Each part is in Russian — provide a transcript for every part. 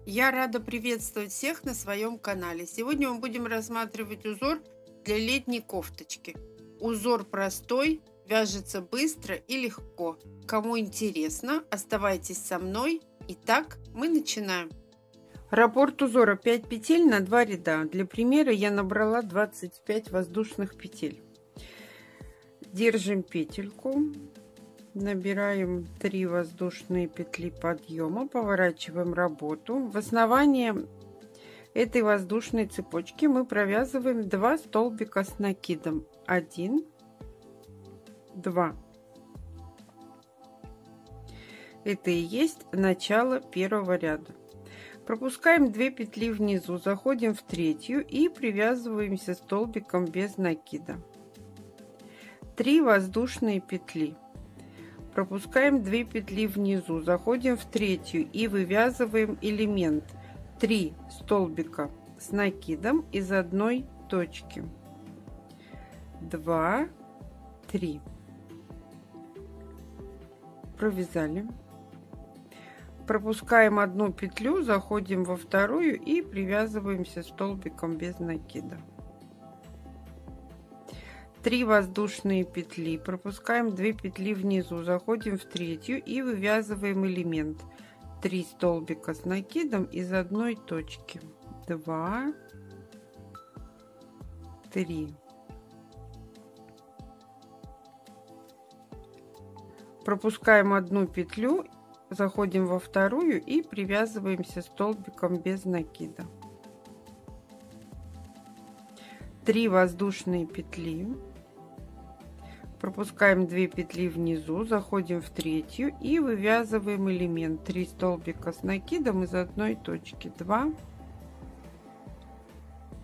Я рада приветствовать всех на своем канале. Сегодня мы будем рассматривать узор для летней кофточки. Узор простой, вяжется быстро и легко. Кому интересно, оставайтесь со мной. Итак, мы начинаем. Раппорт узора 5 петель на 2 ряда. Для примера я набрала 25 воздушных петель. Держим петельку. Набираем 3 воздушные петли подъема, поворачиваем работу. В основании этой воздушной цепочки мы провязываем 2 столбика с накидом. 1, 2. Это и есть начало первого ряда. Пропускаем 2 петли внизу, заходим в третью и привязываемся столбиком без накида. 3 воздушные петли. Пропускаем 2 петли внизу, заходим в третью и вывязываем элемент 3 столбика с накидом из одной точки. 2, 3. Провязали. Пропускаем 1 петлю, заходим во вторую и привязываемся столбиком без накида. 3 воздушные петли, пропускаем 2 петли внизу, заходим в третью и вывязываем элемент 3 столбика с накидом из одной точки. 2, 3. Пропускаем 1 петлю, заходим во вторую и привязываемся столбиком без накида. 3 воздушные петли. Пропускаем 2 петли внизу, заходим в третью и вывязываем элемент 3 столбика с накидом из одной точки. 2,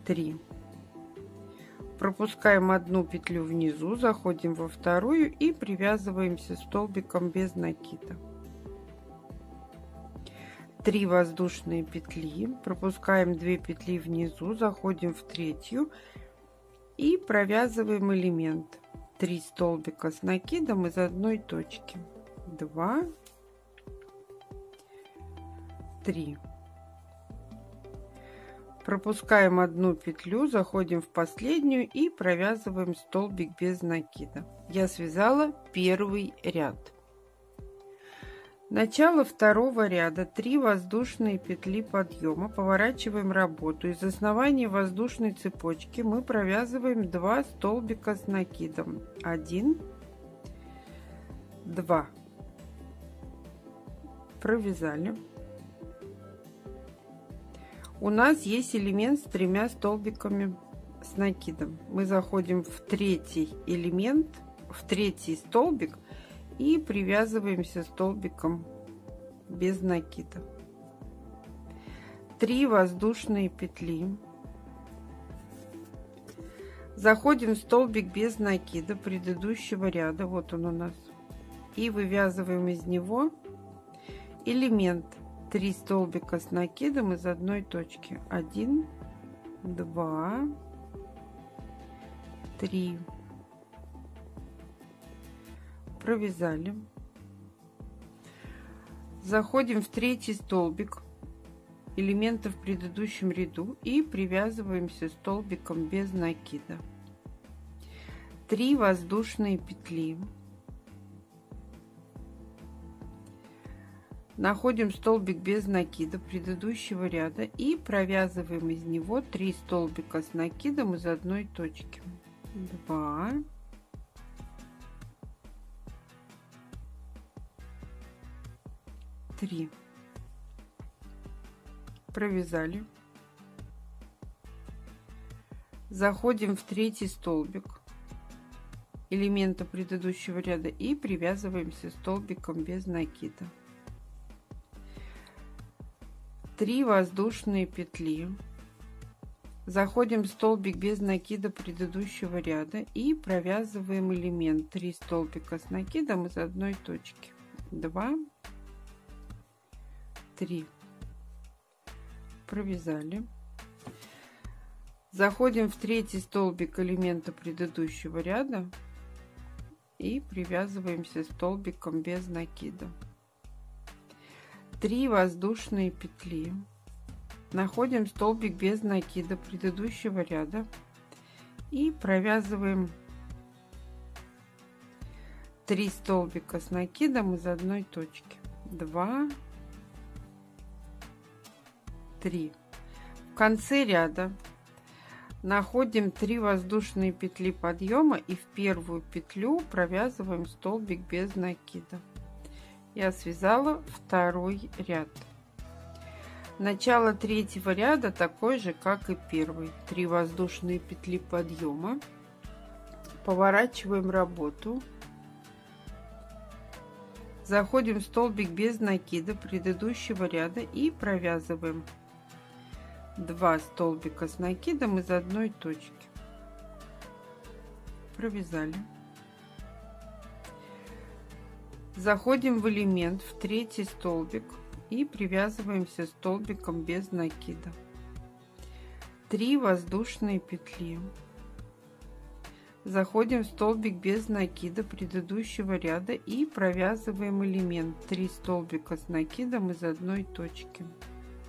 3. Пропускаем 1 петлю внизу, заходим во вторую и привязываемся столбиком без накида. 3 воздушные петли, пропускаем 2 петли внизу, заходим в третью и провязываем элемент 3 столбика с накидом из одной точки. 2, 3. Пропускаем 1 петлю, заходим в последнюю и провязываем столбик без накида. Я связала первый ряд. Начало второго ряда. 3 воздушные петли подъема, поворачиваем работу. Из основания воздушной цепочки мы провязываем 2 столбика с накидом. 1, 2. Провязали. У нас есть элемент с 3 столбиками с накидом. Мы заходим в третий элемент, в третий столбик и привязываемся столбиком без накида. 3 воздушные петли. Заходим в столбик без накида предыдущего ряда, вот он у нас, и вывязываем из него элемент 3 столбика с накидом из одной точки. 1, 2, 3. Провязали. Заходим в третий столбик элемента в предыдущем ряду и привязываемся столбиком без накида. 3 воздушные петли. Находим столбик без накида предыдущего ряда и провязываем из него 3 столбика с накидом из одной точки. 2, 3. Провязали. Заходим в третий столбик элемента предыдущего ряда и привязываемся столбиком без накида. 3 воздушные петли. Заходим в столбик без накида предыдущего ряда и провязываем элемент 3 столбика с накидом из одной точки. 2, 3. Провязали. Заходим в третий столбик элемента предыдущего ряда и привязываемся столбиком без накида. 3 воздушные петли. находим столбик без накида предыдущего ряда и провязываем 3 столбика с накидом из одной точки. 2, 3. В конце ряда находим 3 воздушные петли подъема и в первую петлю провязываем столбик без накида. Я связала второй ряд. Начало третьего ряда такой же, как и первый. 3 воздушные петли подъема. Поворачиваем работу. Заходим в столбик без накида предыдущего ряда и провязываем 2 столбика с накидом из одной точки. Провязали. Заходим в элемент, в третий столбик и привязываемся столбиком без накида. 3 воздушные петли. Заходим в столбик без накида предыдущего ряда и провязываем элемент, 3 столбика с накидом из одной точки.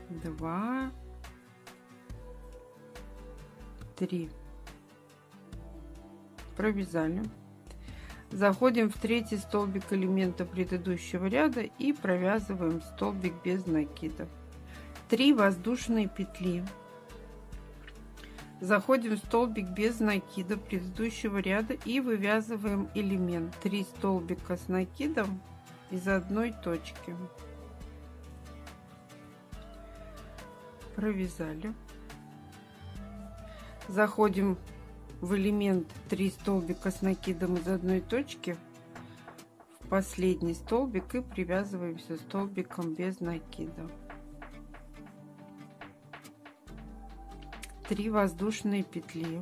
2, 3. Провязали. Заходим в третий столбик элемента предыдущего ряда и провязываем столбик без накида. 3 воздушные петли. Заходим в столбик без накида предыдущего ряда и вывязываем элемент, 3 столбика с накидом из одной точки. Провязали. Заходим в элемент, 3 столбика с накидом из одной точки в последний столбик и привязываемся столбиком без накида. 3 воздушные петли.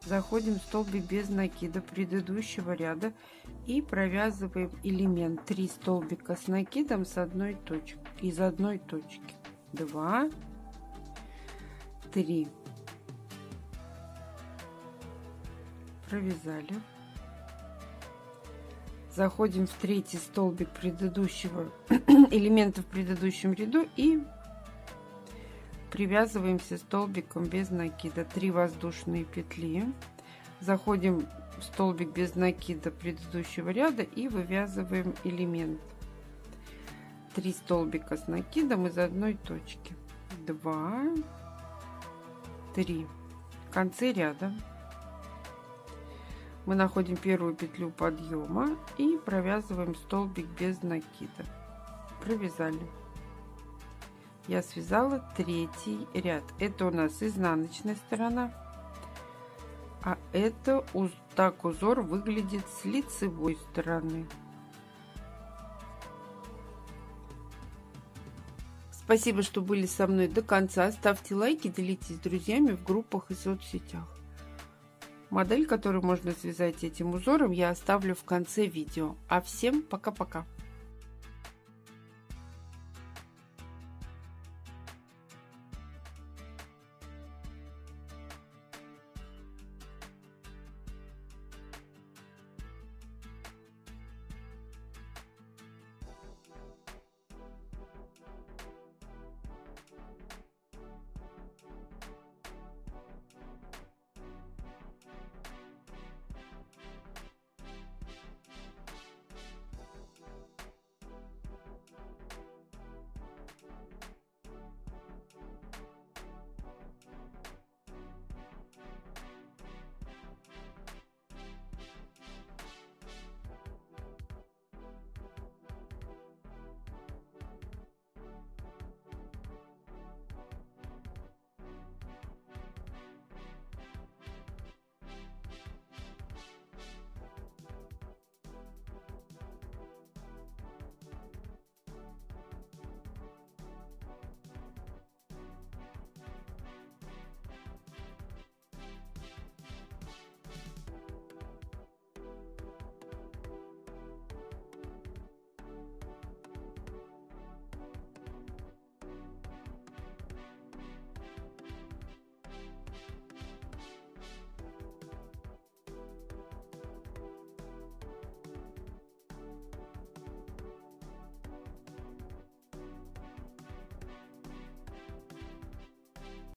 Заходим в столбик без накида предыдущего ряда и провязываем элемент, 3 столбика с накидом с одной точки, из одной точки. 2, 3. Провязали. Заходим в третий столбик предыдущего элемента в предыдущем ряду и привязываемся столбиком без накида. 3 воздушные петли. Заходим в столбик без накида предыдущего ряда и вывязываем элемент, 3 столбика с накидом из одной точки. 2, 3. В конце ряда мы находим первую петлю подъема и провязываем столбик без накида. Провязали. Я связала третий ряд. Это у нас изнаночная сторона, а это так узор выглядит с лицевой стороны. Спасибо, что были со мной до конца. Ставьте лайки, делитесь с друзьями в группах и соцсетях. Модель, которую можно связать этим узором, я оставлю в конце видео. А всем пока-пока!